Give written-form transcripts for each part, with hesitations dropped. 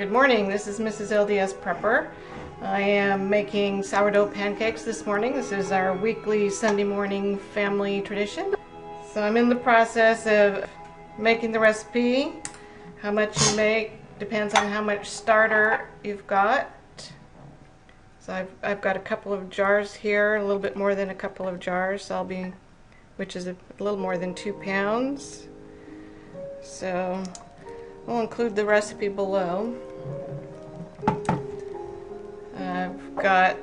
Good morning, this is Mrs. LDSPrepper. I am making sourdough pancakes this morning. This is our weekly Sunday morning family tradition. So I'm in the process of making the recipe. How much you make depends on how much starter you've got. So I've got a couple of jars here, a little bit more than a couple of jars, which is a little more than 2 pounds. So I'll include the recipe below. I've got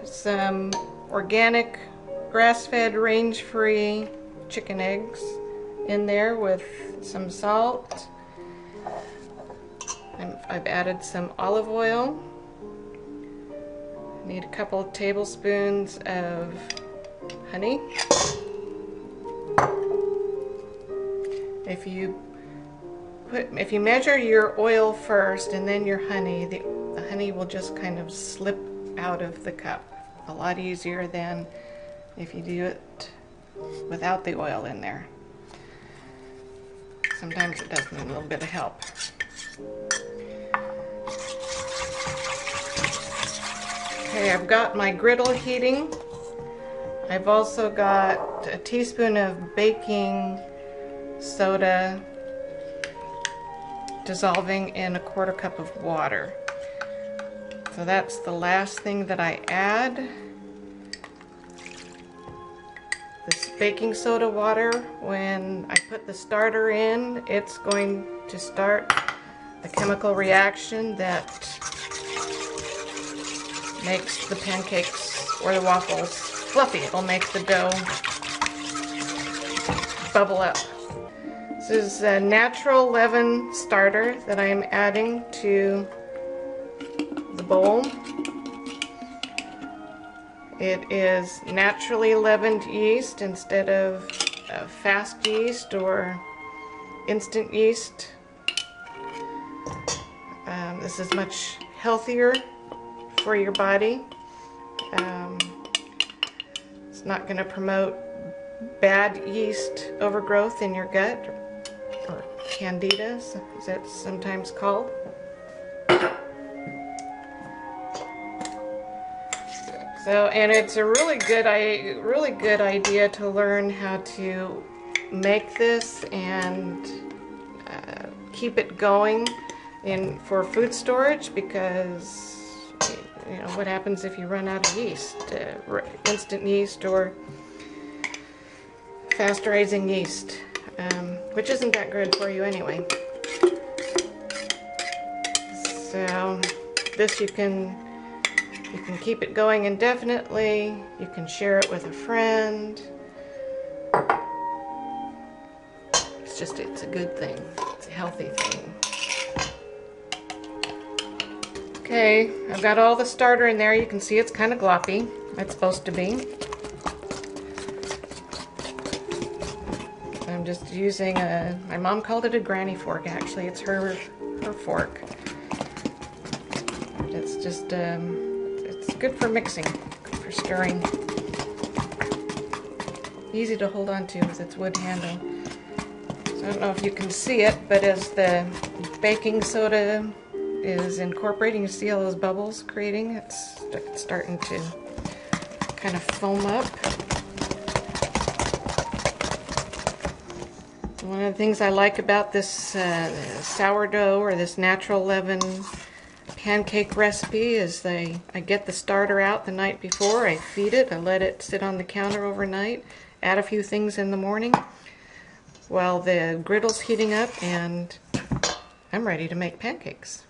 some organic, grass-fed, range-free chicken eggs in there with some salt. I've added some olive oil. I need a couple of tablespoons of honey. If you measure your oil first and then your honey, the honey will just kind of slip out of the cup. A lot easier than if you do it without the oil in there. Sometimes it does need a little bit of help. Okay, I've got my griddle heating. I've also got a teaspoon of baking soda dissolving in a 1/4 cup of water. So that's the last thing that I add. This baking soda water, when I put the starter in, it's going to start the chemical reaction that makes the pancakes or the waffles fluffy. It'll make the dough bubble up. This is a natural leaven starter that I am adding to the bowl. It is naturally leavened yeast instead of fast yeast or instant yeast. This is much healthier for your body. It's not going to promote bad yeast overgrowth in your gut, or candida, as it's sometimes called. So, and it's a really good idea to learn how to make this and keep it going for food storage, because you know what happens if you run out of yeast, instant yeast or fast-raising yeast, which isn't that good for you anyway. So this you can keep it going indefinitely. You can share it with a friend. It's a good thing. It's a healthy thing. Okay, I've got all the starter in there. You can see it's kind of gloppy. It's supposed to be. I'm just using my mom called it a granny fork. Actually, it's her fork. It's just it's good for mixing, good for stirring. Easy to hold on to with its wood handle. So I don't know if you can see it, but as the baking soda is incorporating, you see all those bubbles creating? It's starting to kind of foam up. One of the things I like about this sourdough or this natural leaven pancake recipe is I get the starter out the night before, I feed it, I let it sit on the counter overnight, add a few things in the morning while the griddle's heating up, and I'm ready to make pancakes.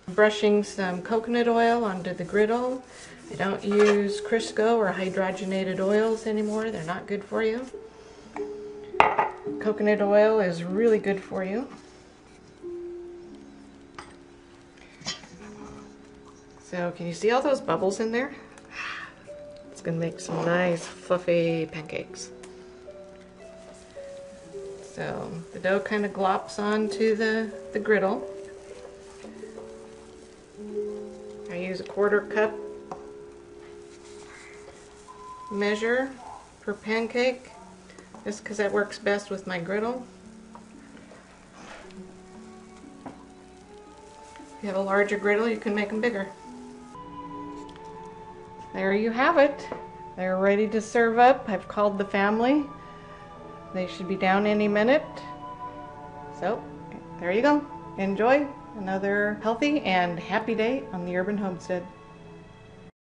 I'm brushing some coconut oil onto the griddle. I don't use Crisco or hydrogenated oils anymore. They're not good for you. Coconut oil is really good for you. So can you see all those bubbles in there? It's going to make some nice fluffy pancakes. So the dough kind of glops onto the griddle. I use a 1/4 cup measure per pancake, just because that works best with my griddle. If you have a larger griddle, you can make them bigger. There you have it. They're ready to serve up. I've called the family. They should be down any minute. So, there you go. Enjoy another healthy and happy day on the Urban Homestead.